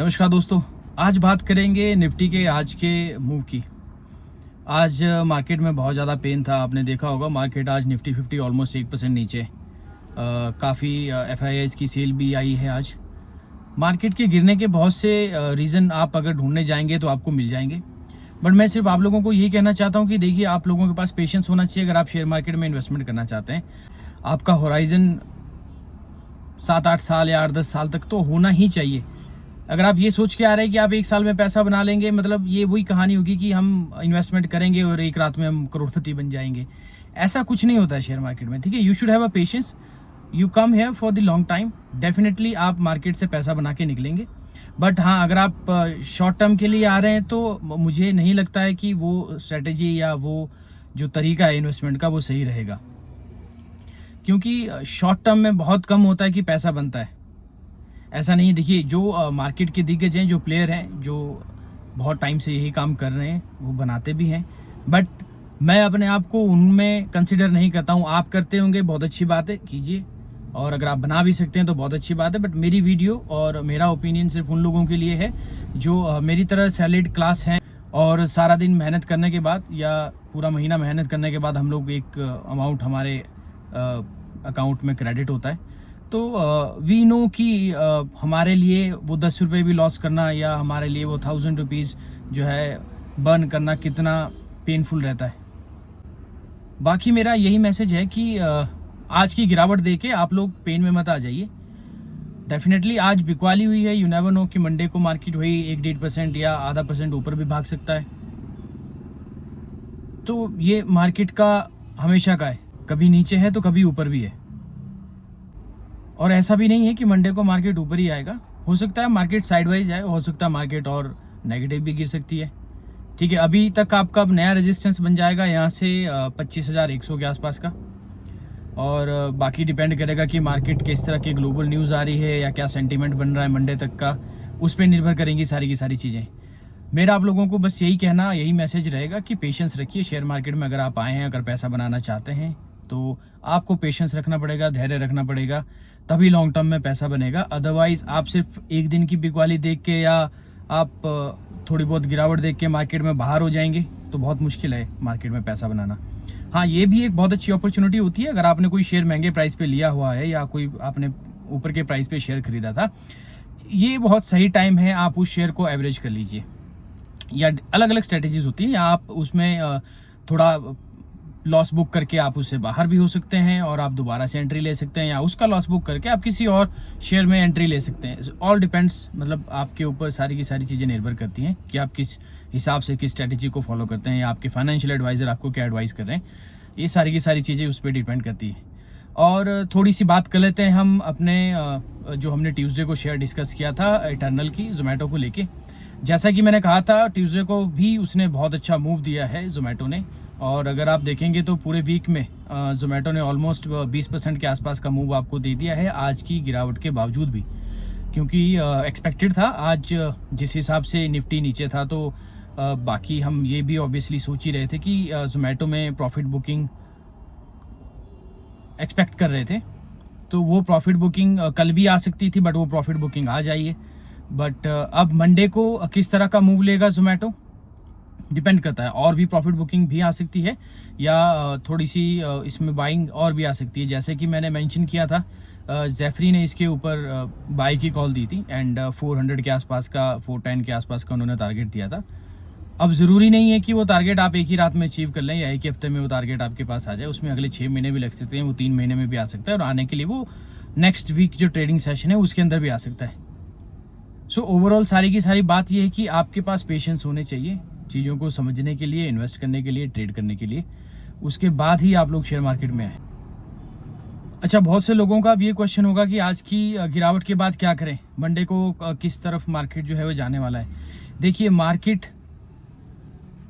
नमस्कार दोस्तों, आज बात करेंगे निफ्टी के आज के मूव की। आज मार्केट में बहुत ज़्यादा पेन था। आपने देखा होगा मार्केट आज निफ्टी 50 ऑलमोस्ट 1% नीचे। काफ़ी FIIs की सेल भी आई है आज। मार्केट के गिरने के बहुत से रीज़न आप अगर ढूंढने जाएंगे तो आपको मिल जाएंगे, बट मैं सिर्फ आप लोगों को यही कहना चाहता हूँ कि देखिए, आप लोगों के पास पेशेंस होना चाहिए अगर आप शेयर मार्केट में इन्वेस्टमेंट करना चाहते हैं। आपका होराइजन 7-8 साल या 8-10 साल तक तो होना ही चाहिए। अगर आप ये सोच के आ रहे हैं कि आप 1 साल में पैसा बना लेंगे, मतलब ये वही कहानी होगी कि हम इन्वेस्टमेंट करेंगे और एक रात में हम करोड़पति बन जाएंगे। ऐसा कुछ नहीं होता है शेयर मार्केट में, ठीक है। You should have a patience, you come here for the long time. Definitely आप मार्केट से पैसा बना के निकलेंगे, बट हाँ, अगर आप शॉर्ट टर्म के लिए आ रहे हैं तो मुझे नहीं लगता है कि वो स्ट्रेटेजी या वो जो तरीका है इन्वेस्टमेंट का वो सही रहेगा, क्योंकि शॉर्ट टर्म में बहुत कम होता है कि पैसा बनता है। ऐसा नहीं। देखिए, जो मार्केट के दिग्गज हैं, जो प्लेयर हैं, जो बहुत टाइम से यही काम कर रहे हैं, वो बनाते भी हैं, बट मैं अपने आप को उनमें कंसिडर नहीं करता हूँ। आप करते होंगे, बहुत अच्छी बात है, कीजिए, और अगर आप बना भी सकते हैं तो बहुत अच्छी बात है। बट मेरी वीडियो और मेरा ओपिनियन सिर्फ उन लोगों के लिए है जो मेरी तरह सैलरीड क्लास हैं, और सारा दिन मेहनत करने के बाद या पूरा महीना मेहनत करने के बाद हम लोग एक अमाउंट हमारे अकाउंट में क्रेडिट होता है। तो वी नो कि हमारे लिए वो 10 रुपये भी लॉस करना या हमारे लिए वो 1000 रुपीज़ जो है बर्न करना कितना पेनफुल रहता है। बाकी मेरा यही मैसेज है कि आज की गिरावट देख के आप लोग पेन में मत आ जाइए। डेफिनेटली आज बिकवाली हुई है। यू नेवर नो कि मंडे को मार्केट वही 1-1.5% या आधा % ऊपर भी भाग सकता है। तो ये मार्केट का हमेशा का है, कभी नीचे है तो कभी ऊपर भी है। और ऐसा भी नहीं है कि मंडे को मार्केट ऊपर ही आएगा। हो सकता है मार्केट साइडवाइज जाए, हो सकता है मार्केट और नेगेटिव भी गिर सकती है, ठीक है। अभी तक आपका नया रेजिस्टेंस बन जाएगा यहाँ से 25,100 के आसपास का, और बाकी डिपेंड करेगा कि मार्केट किस तरह की ग्लोबल न्यूज़ आ रही है या क्या सेंटीमेंट बन रहा है मंडे तक का, उस पर निर्भर करेंगी सारी की सारी चीज़ें। मेरा आप लोगों को बस यही कहना, यही मैसेज रहेगा कि पेशेंस रखिए। शेयर मार्केट में अगर आप आए हैं, अगर पैसा बनाना चाहते हैं तो आपको पेशेंस रखना पड़ेगा, धैर्य रखना पड़ेगा, तभी लॉन्ग टर्म में पैसा बनेगा। अदरवाइज आप सिर्फ एक दिन की बिकवाली देख के या आप थोड़ी बहुत गिरावट देख के मार्केट में बाहर हो जाएंगे तो बहुत मुश्किल है मार्केट में पैसा बनाना। हाँ, ये भी एक बहुत अच्छी अपॉर्चुनिटी होती है अगर आपने कोई शेयर महंगे प्राइस पे लिया हुआ है या कोई आपने ऊपर के प्राइस पे शेयर खरीदा था। ये बहुत सही टाइम है, आप उस शेयर को एवरेज कर लीजिए, या अलग अलग स्ट्रेटेजीज होती है, या आप उसमें थोड़ा लॉस बुक करके आप उससे बाहर भी हो सकते हैं और आप दोबारा से एंट्री ले सकते हैं, या उसका लॉस बुक करके आप किसी और शेयर में एंट्री ले सकते हैं। ऑल डिपेंड्स, मतलब आपके ऊपर सारी की सारी चीज़ें निर्भर करती हैं कि आप किस हिसाब से किस स्ट्रेटेजी को फॉलो करते हैं, या आपके फाइनेंशियल एडवाइज़र आपको क्या एडवाइस कर रहे हैं। ये सारी की सारी चीज़ें उस पर डिपेंड करती है। और थोड़ी सी बात कर लेते हैं हम अपने जो हमने ट्यूसडे को शेयर डिस्कस किया था इटर्नल की, जोमेटो को लेके। जैसा कि मैंने कहा था, ट्यूसडे को भी उसने बहुत अच्छा मूव दिया है जोमेटो ने, और अगर आप देखेंगे तो पूरे वीक में जोमेटो ने ऑलमोस्ट 20% के आसपास का मूव आपको दे दिया है आज की गिरावट के बावजूद भी, क्योंकि एक्सपेक्टेड था आज जिस हिसाब से निफ्टी नीचे था। तो बाकी हम ये भी ऑब्वियसली सोच ही रहे थे कि जोमेटो में प्रॉफिट बुकिंग एक्सपेक्ट कर रहे थे, तो वो प्रॉफिट बुकिंग कल भी आ सकती थी, बट वो प्रॉफिट बुकिंग आ जाइए। बट अब मंडे को किस तरह का मूव लेगा जोमेटो डिपेंड करता है, और भी प्रॉफिट बुकिंग भी आ सकती है, या थोड़ी सी इसमें बाइंग और भी आ सकती है। जैसे कि मैंने मेंशन किया था, जेफरी ने इसके ऊपर बाई की कॉल दी थी, एंड 400 के आसपास का, 410 के आसपास का उन्होंने टारगेट दिया था। अब ज़रूरी नहीं है कि वो टारगेट आप एक ही रात में अचीव कर लें या एक ही हफ्ते में वो टारगेट आपके पास आ जाए। उसमें अगले 6 महीने भी लग सकते हैं, वो 3 महीने में भी आ सकता है, और आने के लिए वो नेक्स्ट वीक जो ट्रेडिंग सेशन है उसके अंदर भी आ सकता है। सो ओवरऑल सारी की सारी बात ये है कि आपके पास पेशेंस होने चाहिए चीज़ों को समझने के लिए, इन्वेस्ट करने के लिए, ट्रेड करने के लिए। उसके बाद ही आप लोग शेयर मार्केट में आए। अच्छा, बहुत से लोगों का अब ये क्वेश्चन होगा कि आज की गिरावट के बाद क्या करें, मंडे को किस तरफ मार्केट जो है वो जाने वाला है। देखिए, मार्केट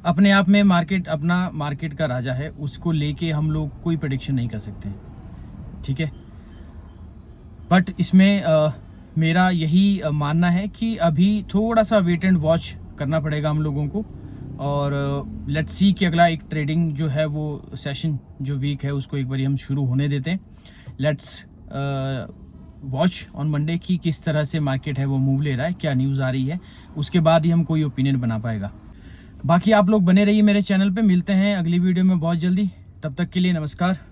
अपने आप में, मार्केट अपना मार्केट का राजा है, उसको लेके हम लोग कोई प्रेडिक्शन नहीं कर सकते, ठीक है। बट इसमें मेरा यही मानना है कि अभी थोड़ा सा वेट एंड वॉच करना पड़ेगा हम लोगों को, और लेट्स सी कि अगला एक ट्रेडिंग जो है वो सेशन जो वीक है उसको एक बारी हम शुरू होने देते हैं। लेट्स वॉच ऑन मंडे कि किस तरह से मार्केट है वो मूव ले रहा है, क्या न्यूज़ आ रही है, उसके बाद ही हम कोई ओपिनियन बना पाएगा। बाकी आप लोग बने रहिए मेरे चैनल पे, मिलते हैं अगली वीडियो में बहुत जल्दी। तब तक के लिए नमस्कार।